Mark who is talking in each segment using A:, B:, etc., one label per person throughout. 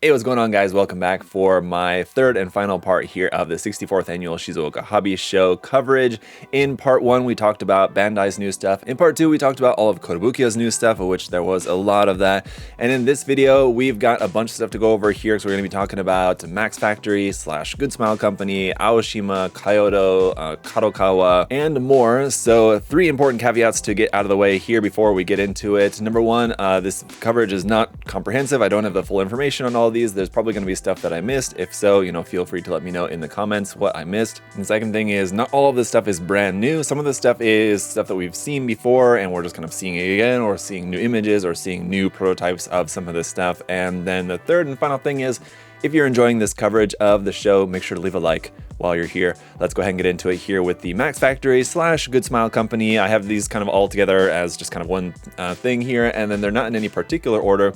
A: Hey, what's going on, guys? Welcome back for my third and final part here of the 64th annual Shizuoka Hobby Show coverage. In part 1, we talked about Bandai's new stuff. In part 2, we talked about all of Kotobukiya's new stuff, of which there was a lot of that. And in this video, we've got a bunch of stuff to go over here. So we're going to be talking about Max Factory / Good Smile Company, Aoshima, Kaiyodo, Kadokawa, and more. So 3 important caveats to get out of the way here before we get into it. Number 1, this coverage is not comprehensive. I don't have the full information on all these. There's probably going to be stuff that I missed. If so, feel free to let me know in the comments what I missed. And the second thing is, not all of this stuff is brand new. Some of this stuff is stuff that we've seen before and we're just kind of seeing it again, or seeing new images, or seeing new prototypes of some of this stuff. And then the third and final thing is, if you're enjoying this coverage of the show, make sure to leave a like while you're here. Let's go ahead and get into it here with the Max Factory / Good Smile Company. I have these kind of all together as just kind of one thing here, and then they're not in any particular order,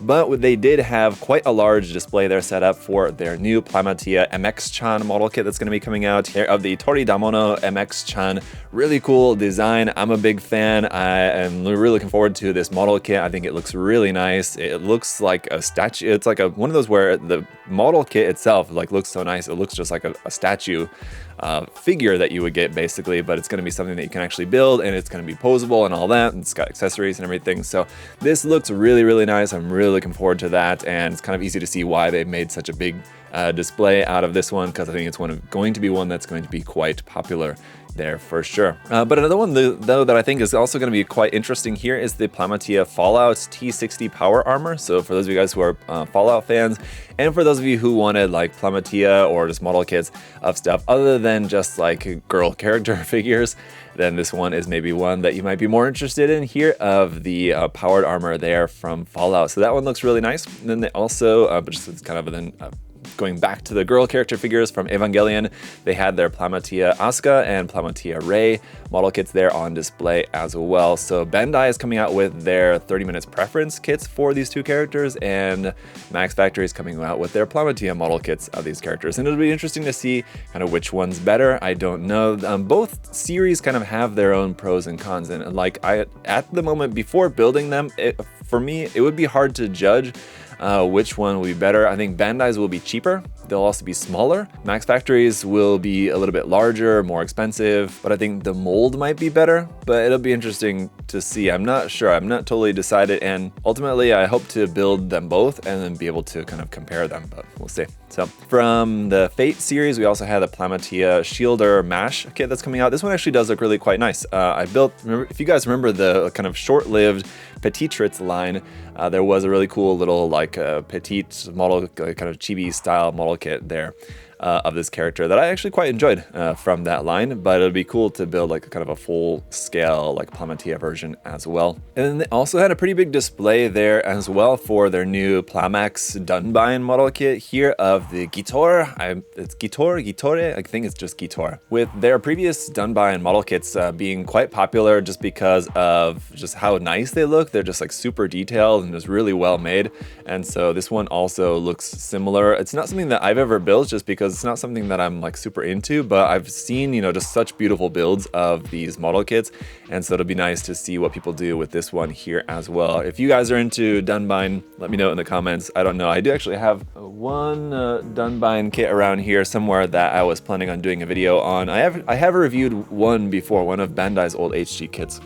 A: but they did have quite a large display there set up for their new Tamiya MX-chan model kit that's going to be coming out here of the Toridamono MX-chan. Really cool design. I'm a big fan. I am really looking forward to this model kit. I think it looks really nice. It looks like a statue. It's like one of those where the model kit itself looks so nice. It looks just like a statue figure that you would get, basically, but it's going to be something that you can actually build, and it's going to be posable and all that, and it's got accessories and everything. So this looks really, really nice. I'm really looking forward to that, and it's kind of easy to see why they made such a big display out of this one, because I think it's going to be one that's going to be quite popular there for sure. But another one though that I think is also going to be quite interesting here is the Tamiya Fallout T60 Power Armor. So for those of you guys who are Fallout fans, and for those of you who wanted Tamiya or just model kits of stuff other than just girl character figures, then this one is maybe one that you might be more interested in here, of the powered armor there from Fallout. So that one looks really nice. And then they also, but just it's kind of then going back to the girl character figures from Evangelion, they had their Tamiya Asuka and Tamiya Rei model kits there on display as well. So Bandai is coming out with their 30 minutes preference kits for these two characters, and Max Factory is coming out with their Tamiya model kits of these characters. And it'll be interesting to see kind of which one's better. I don't know. Both series kind of have their own pros and cons, and at the moment, before building them, for me, it would be hard to judge which one will be better. I think Bandai's will be cheaper. They'll also be smaller. Max Factory's will be a little bit larger, more expensive, but I think the mold might be better. But it'll be interesting to see. I'm not sure. I'm not totally decided, and ultimately I hope to build them both and then be able to kind of compare them, but we'll see. So from the Fate series, we also had the Tamiya Shielder Mash kit that's coming out. This one actually does look really quite nice. If you guys remember the kind of short-lived Petitritz line, there was a really cool little petite model, kind of chibi style model kit there of this character that I actually quite enjoyed from that line. But it'll be cool to build kind of a full scale Tamiya version as well. And then they also had a pretty big display there as well for their new Plamax Dunbine model kit here of the Gitor. It's Gitore, I think it's just Gitor. With their previous Dunbine model kits being quite popular just because of just how nice they look. They're just super detailed and just really well made. And so this one also looks similar. It's not something that I've ever built just because it's not something that I'm super into, but I've seen, just such beautiful builds of these model kits. And so it'll be nice to see what people do with this one here as well. If you guys are into Dunbine, let me know in the comments. I don't know. I do actually have one Dunbine kit around here somewhere that I was planning on doing a video on. I have reviewed one before, one of Bandai's old HG kits.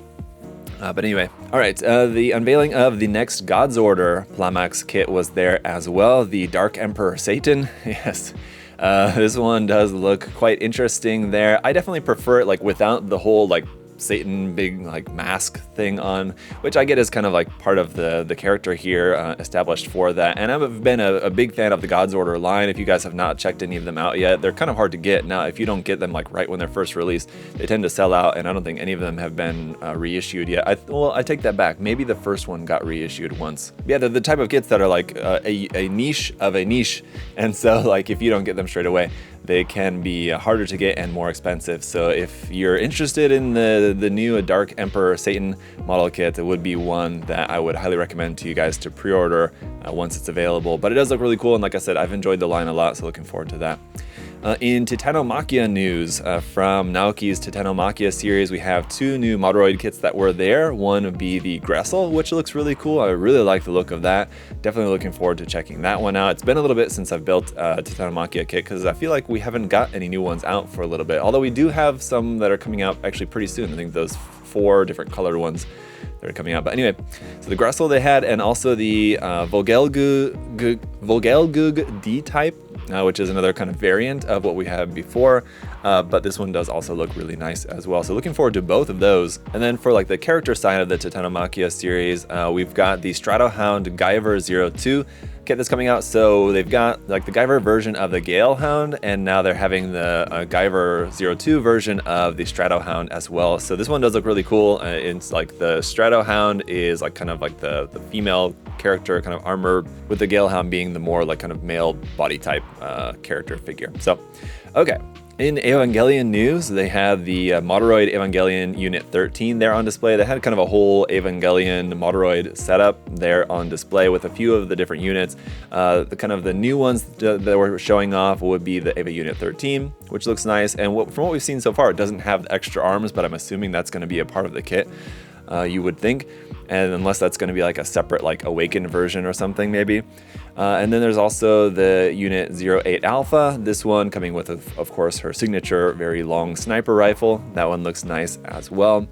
A: But anyway, all right, the unveiling of the next God's Order Plamax kit was there as well. The Dark Emperor Satan, yes. This one does look quite interesting there. I definitely prefer it without the whole Satan big mask thing on, which I get is kind of part of the character here established for that. And I've been a big fan of the God's Order line. If you guys have not checked any of them out yet, they're kind of hard to get. Now, if you don't get them right when they're first released, they tend to sell out, and I don't think any of them have been reissued yet. I take that back. Maybe the first one got reissued once. Yeah, they're the type of kits that are a niche of a niche, and so if you don't get them straight away, they can be harder to get and more expensive. So if you're interested in the new Dark Emperor Satan model kit, it would be one that I would highly recommend to you guys to pre-order once it's available. But it does look really cool, and like I said, I've enjoyed the line a lot, so looking forward to that. In Titanomachia news, from Naoki's Titanomachia series, we have 2 new Moderoid kits that were there. One would be the Gressel, which looks really cool. I really like the look of that. Definitely looking forward to checking that one out. It's been a little bit since I've built a Titanomachia kit because I feel like we haven't got any new ones out for a little bit. Although we do have some that are coming out actually pretty soon. I think those 4 different colored ones that are coming out. But anyway, so the Gressel they had, and also the Vogelgug D-type, which is another kind of variant of what we had before, but this one does also look really nice as well. So looking forward to both of those. And then for like the character side of the Titanomachia series, we've got the Stratohound Guyver 02 kit that's coming out. So they've got like the Guyver version of the Galehound, and now they're having the Guyver 02 version of the Stratohound as well. So this one does look really cool. It's like the Stratohound is like kind of like the female character kind of armor, with the Galehound being the more like kind of male body type character figure. So, okay. In Evangelion news, they had the Moderoid Evangelion Unit 13 there on display. They had kind of a whole Evangelion Moderoid setup there on display with a few of the different units. The new ones that were showing off would be the Eva Unit 13, which looks nice. And from what we've seen so far, it doesn't have extra arms, but I'm assuming that's going to be a part of the kit, you would think. And unless that's going to be like a separate like awakened version or something maybe. And then there's also the Unit 08 Alpha, this one coming with, of course, her signature very long sniper rifle. That one looks nice as well.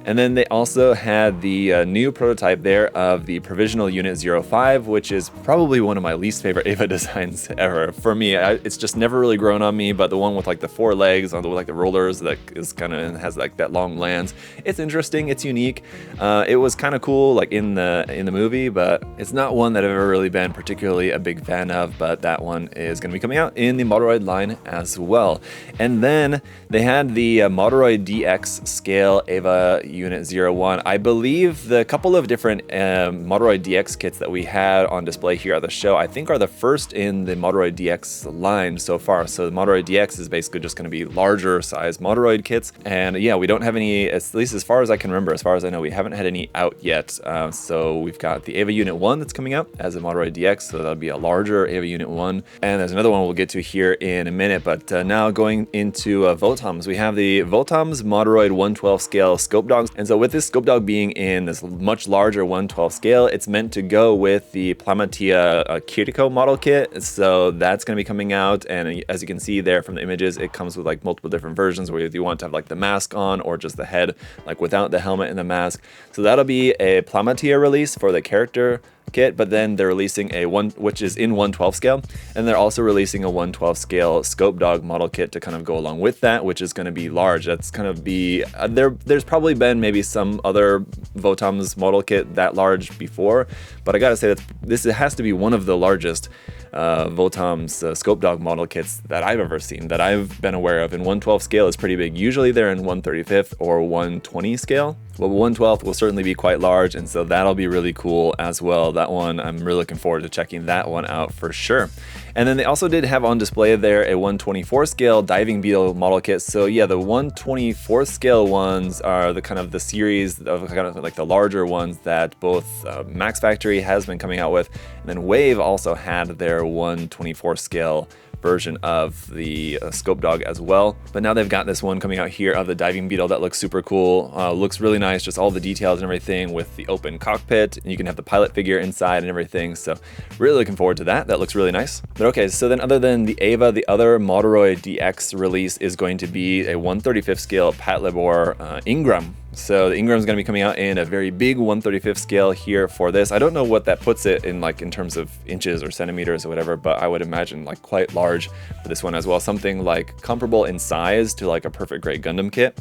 A: And then they also had the new prototype there of the Provisional Unit 05, which is probably one of my least favorite Eva designs ever. For me, it's just never really grown on me, but the one with like the 4 legs on like the rollers that is kind of has like that long lance. It's interesting, it's unique. It was kind of cool like in the movie, but it's not one that I've ever really been particularly a big fan of, but that one is going to be coming out in the Moderoid line as well. And then they had the Moderoid DX scale Eva Unit 01. I believe the couple of different Moderoid DX kits that we had on display here at the show, I think are the first in the Moderoid DX line so far. So the Moderoid DX is basically just going to be larger size Moderoid kits. And yeah, we don't have any, at least as far as I can remember, as far as I know, we haven't had any out yet. So we've got the Eva Unit 1 that's coming out as a Moderoid DX, so that'll be a larger Eva Unit 1. And there's another one we'll get to here in a minute, but now going into Votoms, we have the Votoms Moderoid 112 scale Scope Dogs. And so with this Scope Dog being in this much larger 112 scale, it's meant to go with the Plamatia Kiriko model kit. So that's going to be coming out, and as you can see there from the images, it comes with like multiple different versions where you want to have like the mask on or just the head like without the helmet and the mask. So that'll be a Plamatia release for the character kit, but then they're releasing a one which is in 112 scale, and they're also releasing a 112 scale Scope Dog model kit to kind of go along with that, which is going to be large. That's going to be there's probably been maybe some other Votoms model kit that large before, but I gotta say that this has to be one of the largest Votoms Scope Dog model kits that I've ever seen, that I've been aware of. In 112 scale is pretty big. Usually they're in 135th or 120 scale. Well, 112th will certainly be quite large, and so that'll be really cool as well. That one, I'm really looking forward to checking that one out for sure. And then they also did have on display there a 124 scale Diving Beetle model kit. So yeah, the 124 scale ones are the kind of the series of kind of like the larger ones that both Max Factory has been coming out with, and then Wave also had their 124 scale version of the Scope Dog as well. But now they've got this one coming out here of the Diving Beetle that looks super cool. Looks really nice, just all the details and everything with the open cockpit, and you can have the pilot figure inside and everything. So really looking forward to that. That looks really nice. But okay, so then other than the Eva, the other Moderoid DX release is going to be a 135th scale Patlabor Ingram. So the Ingram's going to be coming out in a very big 135th scale here for this. I don't know what that puts it in like in terms of inches or centimeters or whatever, but I would imagine like quite large for this one as well. Something like comparable in size to like a Perfect Great Gundam kit.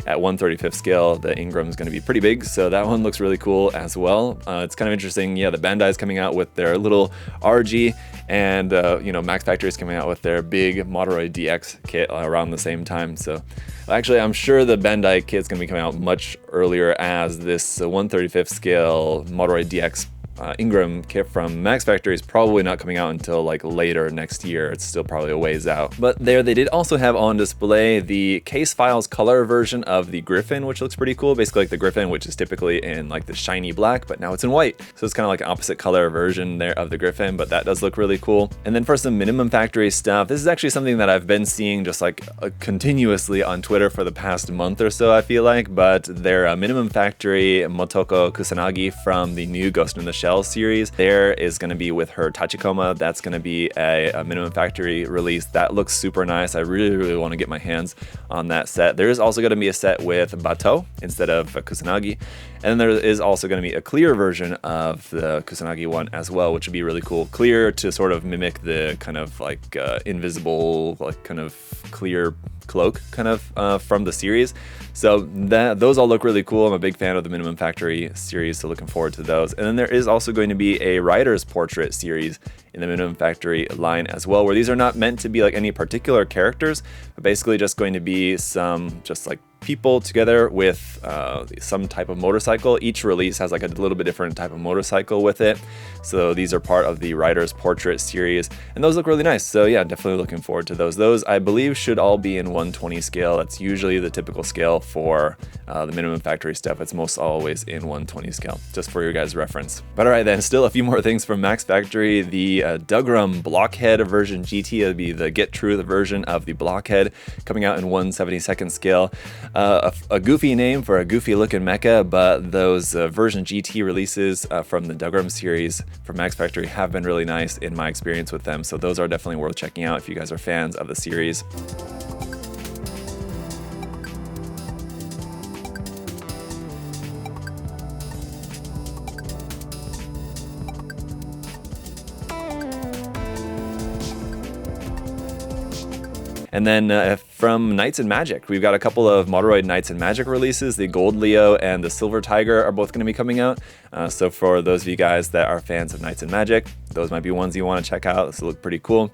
A: At 135th scale, the Ingram's going to be pretty big, so that one looks really cool as well. It's kind of interesting. Yeah, the Bandai's coming out with their little RG, and Max Factory's coming out with their big Moderoid DX kit around the same time. So actually, I'm sure the Bandai kit's going to be coming out much earlier, as this 135th scale Moderoid DX Ingram kit from Max Factory is probably not coming out until like later next year. It's still probably a ways out. But there they did also have on display the Case Files color version of the Griffin, which looks pretty cool. Basically like the Griffin, which is typically in like the shiny black, but now it's in white. So it's kind of like an opposite color version there of the Griffin, but that does look really cool. And then for some Minimum Factory stuff, this is actually something that I've been seeing just like continuously on Twitter for the past month or so, I feel like, but their Minimum Factory Motoko Kusanagi from the new Ghost in the Shell series, there is going to be with her Tachikoma. That's going to be a Minimum Factory release. That looks super nice. I really want to get my hands on that set. There is also going to be a set with Batou instead of Kusanagi. And then there is also going to be a clear version of the Kusanagi one as well, which would be really cool. Clear to sort of mimic the kind of like invisible, like kind of clear cloak kind of from the series. So those all look really cool. I'm a big fan of the Minimum Factory series, so looking forward to those. And then there is also going to be a writer's portrait series in the Minimum Factory line as well, where these are not meant to be like any particular characters, but basically just going to be some just like people together with some type of motorcycle. Each release has like a little bit different type of motorcycle with it. So these are part of the writer's portrait series, and those look really nice. So yeah, definitely looking forward to those. Those I believe should all be in 120 scale. That's usually the typical scale for the Minimum Factory stuff. It's most always in 120 scale, just for your guys' reference. But all right then, still a few more things from Max Factory. The Dugram Blockhead version GT, it'll be the Get Truth version of the Blockhead, coming out in 1/72 scale. A goofy name for a goofy looking mecha, but those version GT releases from the Dugram series from Max Factory have been really nice in my experience with them. So those are definitely worth checking out if you guys are fans of the series. And then from Knights and Magic, we've got a couple of Motoroid Knights and Magic releases. The Gold Leo and the Silver Tiger are both going to be coming out. So for those of you guys that are fans of Knights and Magic, those might be ones you want to check out. This will look pretty cool.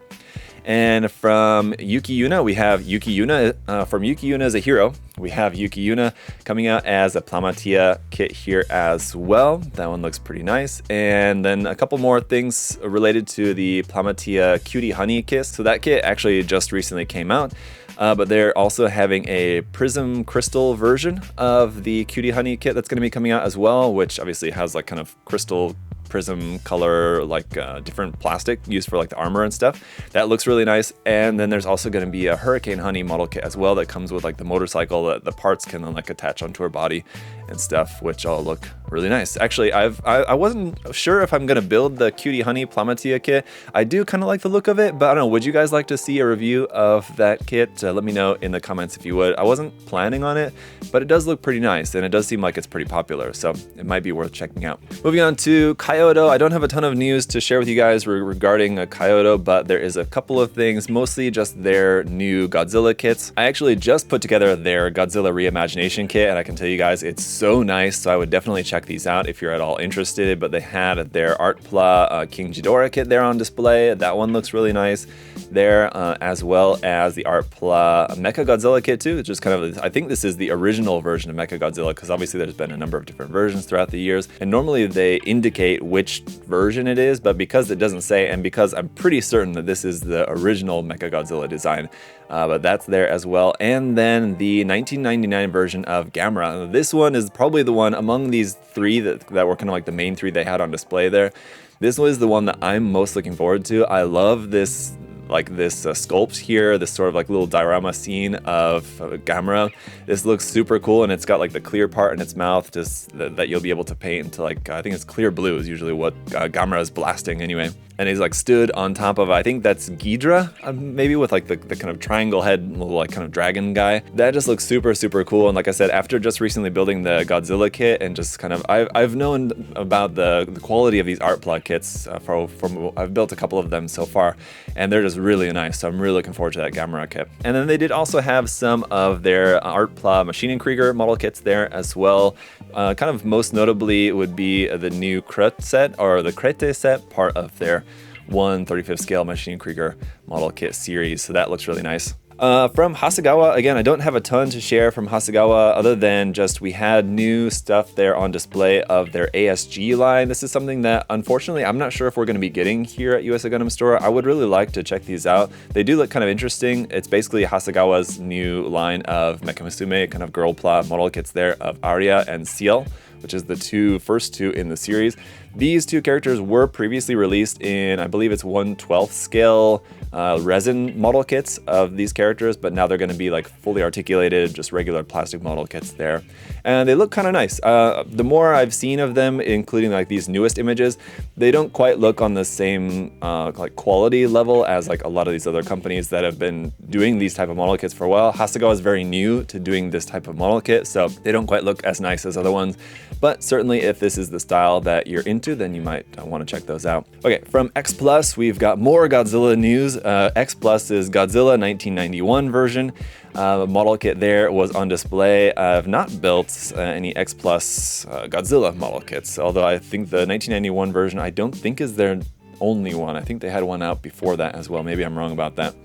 A: And from Yuki Yuna, we have Yuki Yuna. From Yuki Yuna as a hero, we have Yuki Yuna coming out as a Plamatia kit here as well. That one looks pretty nice. And then a couple more things related to the Plamatia Cutie Honey kit. So that kit actually just recently came out. But they're also having a Prism Crystal version of the Cutie Honey kit that's going to be coming out as well, which obviously has like kind of crystal prism color, like different plastic used for like the armor and stuff. That looks really nice. And then there's also going to be a Hurricane Honey model kit as well that comes with like the motorcycle that the parts can then like attach onto her body and stuff, which all look really nice. Actually, I wasn't sure if I'm going to build the Cutie Honey Plamatia kit. I do kind of like the look of it, but I don't know, would you guys like to see a review of that kit? Let me know in the comments if you would. I wasn't planning on it, but it does look pretty nice, and it does seem like it's pretty popular, so it might be worth checking out. Moving on to Kaiyodo. I don't have a ton of news to share with you guys regarding Kaiyodo, but there is a couple of things, mostly just their new Godzilla kits. I actually just put together their Godzilla Reimagination kit, and I can tell you guys it's so nice, so I would definitely check these out if you're at all interested. But they had their Artpla King Ghidorah kit there on display. That one looks really nice there, as well as the Artpla Mechagodzilla kit too, which is kind of, I think this is the original version of Mechagodzilla, because obviously there's been a number of different versions throughout the years, and normally they indicate which version it is, but because it doesn't say, and because I'm pretty certain that this is the original Mechagodzilla design, but that's there as well. And then the 1999 version of Gamera. This one is probably the one among these three that were kind of like the main three they had on display there. This was the one that I'm most looking forward to. I love this sculpt here, this sort of like little diorama scene of Gamera. This looks super cool, and it's got like the clear part in its mouth, just that you'll be able to paint into like, I think it's clear blue is usually what Gamera is blasting anyway. And he's like stood on top of, I think that's Ghidra, maybe with like the kind of triangle head, little like kind of dragon guy. That just looks super, super cool. And like I said, after just recently building the Godzilla kit and just kind of, I've known about the quality of these Artpla kits I've built a couple of them so far, and they're just really nice. So I'm really looking forward to that Gamera kit. And then they did also have some of their Artpla Maschinenkrieger model kits there as well. Kind of most notably would be the new Krete set, or the Krete set, part of their 1/35 scale Maschinenkrieger model kit series. So that looks really nice. From Hasegawa, again, I don't have a ton to share from Hasegawa other than just we had new stuff there on display of their ASG line. This is something that, unfortunately, I'm not sure if we're going to be getting here at USA Gundam Store. I would really like to check these out. They do look kind of interesting. It's basically Hasegawa's new line of Mecha Musume, kind of girl plot model kits there of Aria and Ciel, which is the first two in the series. These two characters were previously released in, I believe it's 1/12 scale resin model kits of these characters, but now they're going to be like fully articulated, just regular plastic model kits there. And they look kind of nice. The more I've seen of them, including like these newest images, they don't quite look on the same like quality level as like a lot of these other companies that have been doing these type of model kits for a while. Hasegawa is very new to doing this type of model kit, so they don't quite look as nice as other ones. But certainly if this is the style that you're into, then you might want to check those out. Okay, from X Plus, we've got more Godzilla news. X Plus is Godzilla 1991 version. Model kit there was on display. I've not built any X Plus Godzilla model kits, although I think the 1991 version I don't think is their only one. I think they had one out before that as well. Maybe I'm wrong about that.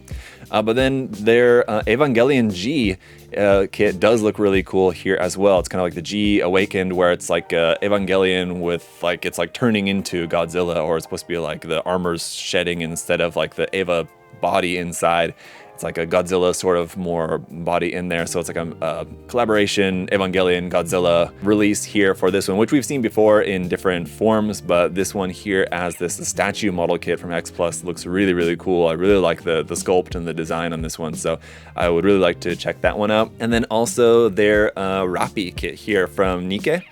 A: But then their Evangelion G kit does look really cool here as well. It's kind of like the G Awakened, where it's like Evangelion with like, it's like turning into Godzilla, or it's supposed to be like the armor's shedding instead of like the Eva body inside. It's like a Godzilla sort of more body in there. So it's like a collaboration Evangelion Godzilla release here for this one, which we've seen before in different forms. But this one here as this statue model kit from X Plus looks really, really cool. I really like the sculpt and the design on this one. So I would really like to check that one out. And then also their Rappi kit here from Nikkei.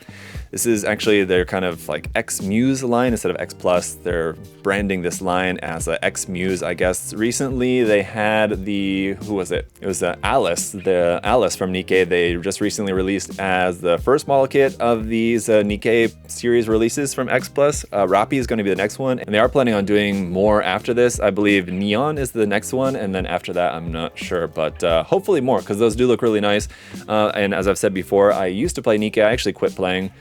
A: This is actually their kind of like X Muse line instead of X Plus. They're branding this line as a X Muse, I guess. Recently they had who was it? It was Alice, the Alice from Nikkei. They just recently released as the first model kit of these Nikkei series releases from X Plus. Rappi is going to be the next one, and they are planning on doing more after this. I believe Neon is the next one, and then after that I'm not sure, but hopefully more, because those do look really nice. And as I've said before, I used to play Nikkei. I actually quit playing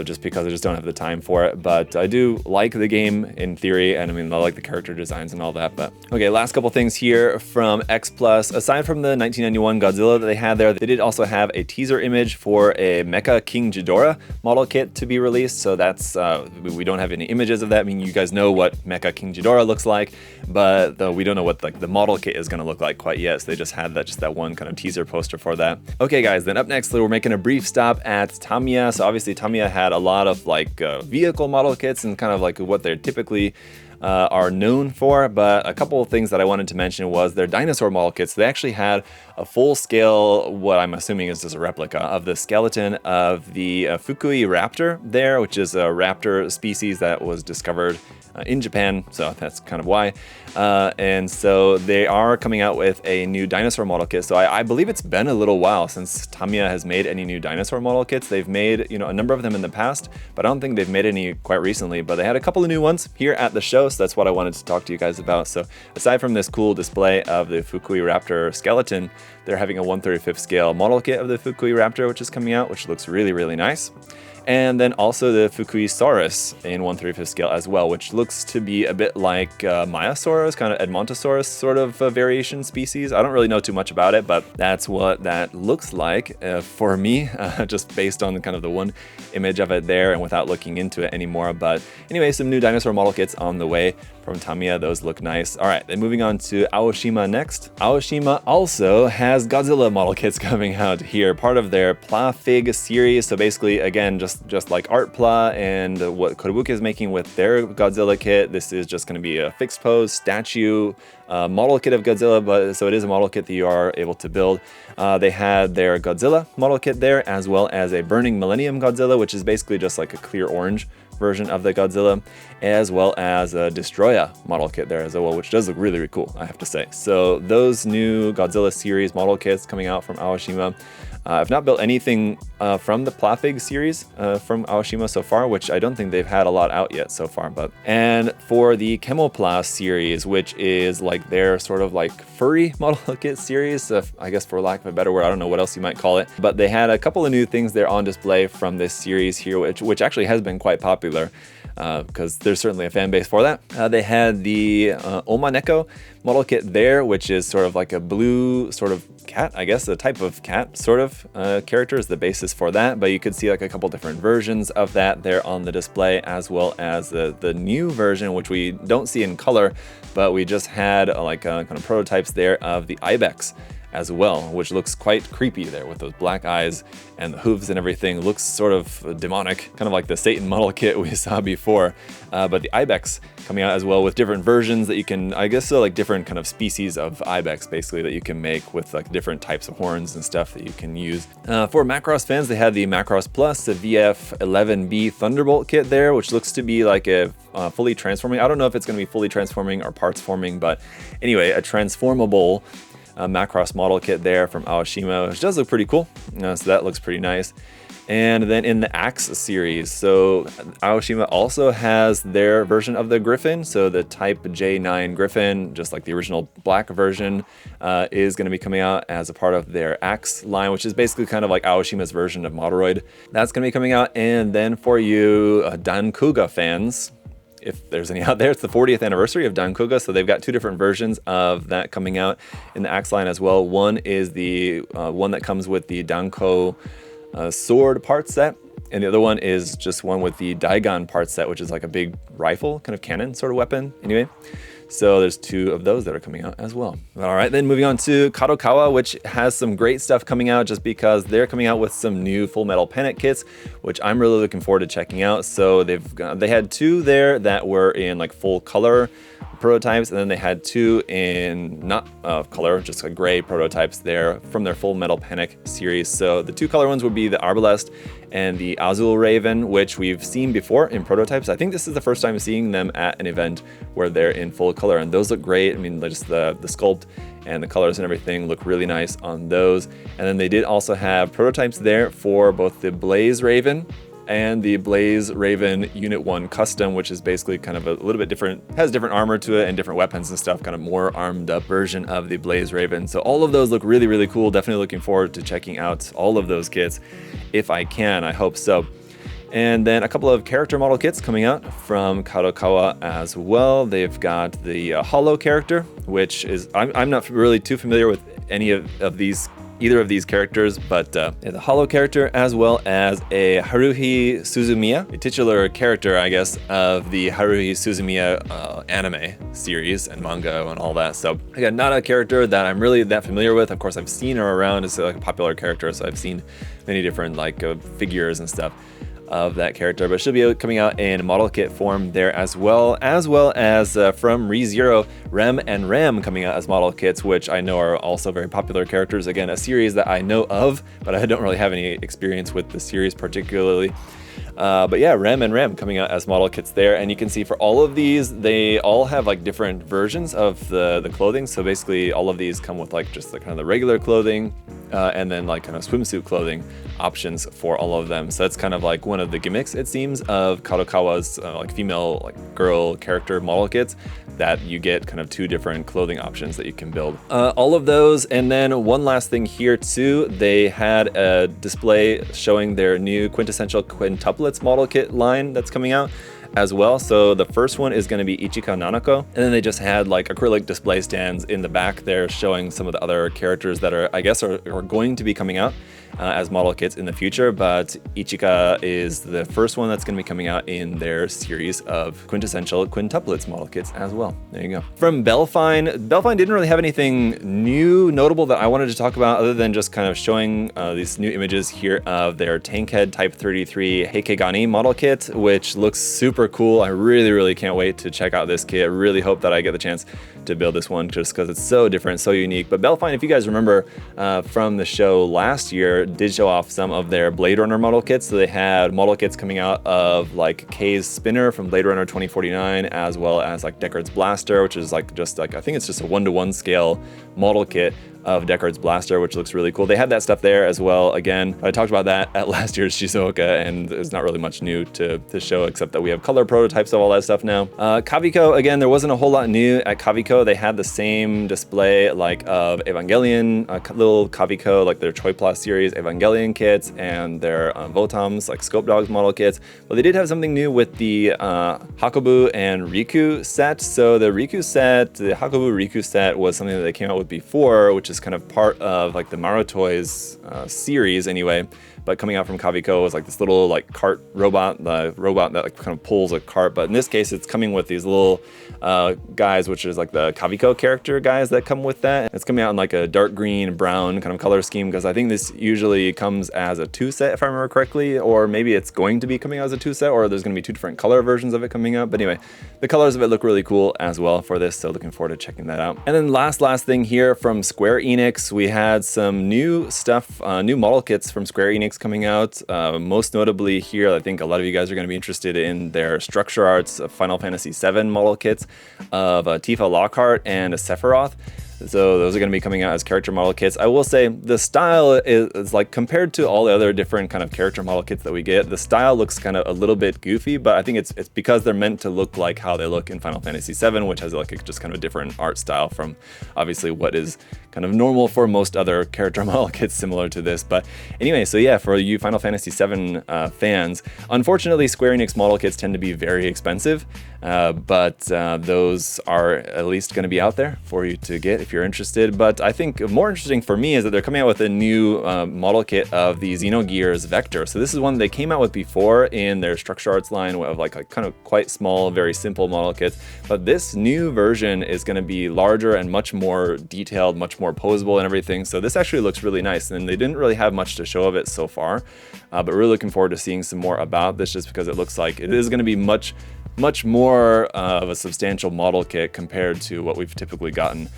A: just because I just don't have the time for it, but I do like the game in theory, and I mean I like the character designs and all that. But okay, last couple things here from X Plus. Aside from the 1991 Godzilla that they had there, they did also have a teaser image for a Mecha King Ghidorah model kit to be released. So that's we don't have any images of that. I mean, you guys know what Mecha King Ghidorah looks like, but we don't know what like the model kit is going to look like quite yet. So they just had that one kind of teaser poster for that. Okay guys, then up next we're making a brief stop at Tamiya. So obviously Tamiya had a lot of like vehicle model kits and kind of like what they're typically are known for, but a couple of things that I wanted to mention was their dinosaur model kits. They actually had a full scale, what I'm assuming is just a replica of the skeleton of the Fukui raptor there, which is a raptor species that was discovered in Japan, so that's kind of why. And so they are coming out with a new dinosaur model kit. So I believe it's been a little while since Tamiya has made any new dinosaur model kits. They've made, a number of them in the past, but I don't think they've made any quite recently. But they had a couple of new ones here at the show, so that's what I wanted to talk to you guys about. So aside from this cool display of the Fukui raptor skeleton, they're having a 1/35 scale model kit of the Fukui raptor, which is coming out, which looks really, really nice. And then also the Fukuisaurus in 1/35 scale as well, which looks to be a bit like Maiasaurus, kind of Edmontosaurus sort of variation species. I don't really know too much about it, but that's what that looks like for me, just based on kind of the one image of it there and without looking into it anymore. But anyway, some new dinosaur model kits on the way from Tamiya. Those look nice. All right, then moving on to Aoshima next. Aoshima also has Godzilla model kits coming out here, part of their Pla Fig series. So basically, again, just like Art Pla and what Kotobukiya is making with their Godzilla kit, this is just going to be a fixed pose statue model kit of Godzilla, but so it is a model kit that you are able to build. They had their Godzilla model kit there, as well as a Burning Millennium Godzilla, which is basically just like a clear orange version of the Godzilla, as well as a Destroya model kit there as well, which does look really, really cool, I have to say. So those new Godzilla series model kits coming out from Aoshima. I've not built anything from the Pla Fig series from Aoshima so far, which I don't think they've had a lot out yet so far. And for the Chemopla series, which is like their sort of like furry model kit series, I guess for lack of a better word, I don't know what else you might call it. But they had a couple of new things there on display from this series here, which actually has been quite popular. because there's certainly a fan base for that. They had the Omaneko model kit there, which is sort of like a blue sort of cat, I guess, a type of cat sort of character is the basis for that. But you could see like a couple different versions of that there on the display, as well as the new version, which we don't see in color, but we just had kind of prototypes there of the Ibex as well, which looks quite creepy there with those black eyes and the hooves and everything. Looks sort of demonic, kind of like the Satan model kit we saw before. But the Ibex coming out as well with different versions that you can, I guess, so like different kind of species of Ibex basically that you can make with like different types of horns and stuff that you can use. For Macross fans, they had the Macross Plus, the VF11B Thunderbolt kit there, which looks to be like a fully transforming. I don't know if it's going to be fully transforming or parts forming, but anyway, a transformable Macross model kit there from Aoshima, which does look pretty cool. So that looks pretty nice. And then in the Axe series, so Aoshima also has their version of the Griffin. So the Type J9 Griffin, just like the original black version, is going to be coming out as a part of their Axe line, which is basically kind of like Aoshima's version of Moderoid. That's going to be coming out. And then for you Dankuga fans, if there's any out there, it's the 40th anniversary of Dankuga, so they've got two different versions of that coming out in the Axe line as well. One is the one that comes with the Danko sword part set, and the other one is just one with the Daigon part set, which is like a big rifle, kind of cannon sort of weapon anyway. So there's two of those that are coming out as well. All right, then moving on to Kadokawa, which has some great stuff coming out just because they're coming out with some new Full Metal Panic kits, which I'm really looking forward to checking out. So they had two there that were in like full color prototypes, and then they had two in not color, just like gray prototypes there from their Full Metal Panic series. So the two color ones would be the Arbalest and the Azul Raven, which we've seen before in prototypes. I think this is the first time seeing them at an event where they're in full color, and those look great. I mean, just the sculpt and the colors and everything look really nice on those. And then they did also have prototypes there for both the Blaze Raven and the Blaze Raven Unit 1 Custom, which is basically kind of a little bit different, has different armor to it and different weapons and stuff, kind of more armed up version of the Blaze Raven. So all of those look really, really cool. Definitely looking forward to checking out all of those kits if I can. I hope so. And then a couple of character model kits coming out from Kadokawa as well. They've got the Hollow character, which is, I'm not really too familiar with any of these, either of these characters, but the Hollow character, as well as a Haruhi Suzumiya, a titular character, I guess, of the Haruhi Suzumiya anime series and manga and all that. So again, not a character that I'm really that familiar with. Of course, I've seen her around as like a popular character, so I've seen many different like figures and stuff of that character, but she'll be coming out in model kit form there as well as from ReZero, Rem and Ram coming out as model kits, which I know are also very popular characters. Again, a series that I know of, but I don't really have any experience with the series particularly. But yeah, Rem and Ram coming out as model kits there, and you can see for all of these, they all have like different versions of the clothing. So basically all of these come with like just the kind of the regular clothing, and then like kind of swimsuit clothing options for all of them. So that's kind of like one of the gimmicks, it seems, of Kadokawa's like female like girl character model kits, that you get kind of two different clothing options that you can build. All of those, and then one last thing here too, they had a display showing their new quintessential quintuplets model kit line that's coming out as well. So the first one is going to be Ichika Nanako, and then they just had like acrylic display stands in the back there showing some of the other characters that are, I guess, are going to be coming out as model kits in the future, but Ichika is the first one that's going to be coming out in their series of quintessential quintuplets model kits as well. There you go. From Bellfine didn't really have anything new notable that I wanted to talk about, other than just kind of showing these new images here of their Tankhead Type 33 Heikegani model kit, which looks super cool. I really can't wait to check out this kit. I really hope that I get the chance to build this one just because it's so different, so unique. But Bellfine, if you guys remember from the show last year, did show off some of their Blade Runner model kits. So they had model kits coming out of like Kay's Spinner from Blade Runner 2049, as well as like Deckard's Blaster, which is like just like, I think it's just a 1-to-1 scale model kit of Deckard's blaster, which looks really cool. They had that stuff there as well. Again, I talked about that at last year's Shizuoka, and there's not really much new to show except that we have color prototypes of all that stuff now. Kaviko, again, there wasn't a whole lot new at Kaviko. They had the same display like of Evangelion, little Kaviko, like their Choi Plus series Evangelion kits and their Votams, like Scope Dogs model kits. But they did have something new with the Hakobu and Riku set. So the Riku set, the Hakobu Riku set was something that they came out with before, which is kind of part of like the Maro Toys series anyway. But coming out from Kaviko was like this little like cart robot, the robot that like kind of pulls a cart. But in this case, it's coming with these little guys, which is like the Kaviko character guys that come with that. It's coming out in like a dark green, brown kind of color scheme, because I think this usually comes as a 2 set, if I remember correctly, or maybe it's going to be coming out as a 2 set, or there's going to be 2 different color versions of it coming out. But anyway, the colors of it look really cool as well for this, so looking forward to checking that out. And then last thing here from Square Enix, we had some new stuff, new model kits from Square Enix coming out. Most notably here, I think a lot of you guys are going to be interested in their Structure Arts Final Fantasy VII model kits of Tifa Lockhart and a Sephiroth. So those are going to be coming out as character model kits. I will say the style is like, compared to all the other different kind of character model kits that we get, the style looks kind of a little bit goofy, but I think it's because they're meant to look like how they look in Final Fantasy VII, which has like just kind of a different art style from obviously what is kind of normal for most other character model kits similar to this. But anyway, so yeah, for you Final Fantasy VII fans, unfortunately Square Enix model kits tend to be very expensive, but those are at least going to be out there for you to get if you're interested. But I think more interesting for me is that they're coming out with a new model kit of the Xenogears Vector. So this is one they came out with before in their Structure Arts line of like a kind of quite small, very simple model kits. But this new version is going to be larger and much more detailed, much more posable and everything. So this actually looks really nice, and they didn't really have much to show of it so far. But really looking forward to seeing some more about this, just because it looks like it is going to be much more of a substantial model kit compared to what we've typically gotten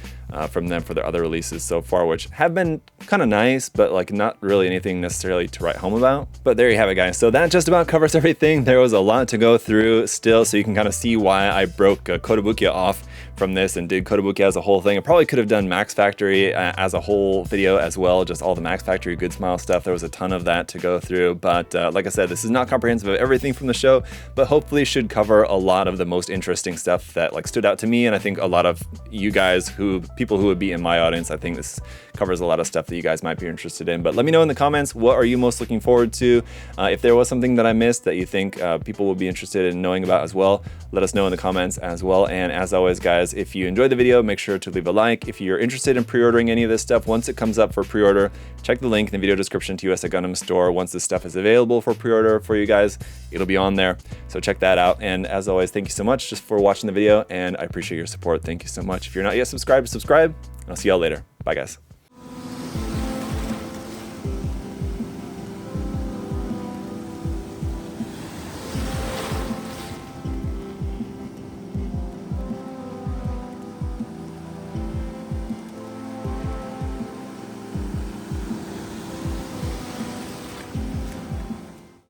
A: from them for their other releases so far, which have been kind of nice, but like not really anything necessarily to write home about. But there you have it, guys. So that just about covers everything. There was a lot to go through still, so you can kind of see why I broke Kotobukiya off from this and did Kotobukiya as a whole thing. I probably could have done Max Factory as a whole video as well, just all the Max Factory Good Smile stuff. There was a ton of that to go through, but like I said, this is not comprehensive of everything from the show, but hopefully should cover a lot of the most interesting stuff that like stood out to me, and I think a lot of you guys people who would be in my audience. I think this covers a lot of stuff that you guys might be interested in. But let me know in the comments, what are you most looking forward to? If there was something that I missed that you think people would be interested in knowing about as well, let us know in the comments as well. And as always, guys, if you enjoyed the video, make sure to leave a like. If you're interested in pre-ordering any of this stuff, once it comes up for pre-order, check the link in the video description to US Gundam Store. Once this stuff is available for pre-order for you guys, it'll be on there. So check that out. And as always, thank you so much just for watching the video, and I appreciate your support. Thank you so much. If you're not yet subscribed, subscribe. I'll see y'all later. Bye, guys.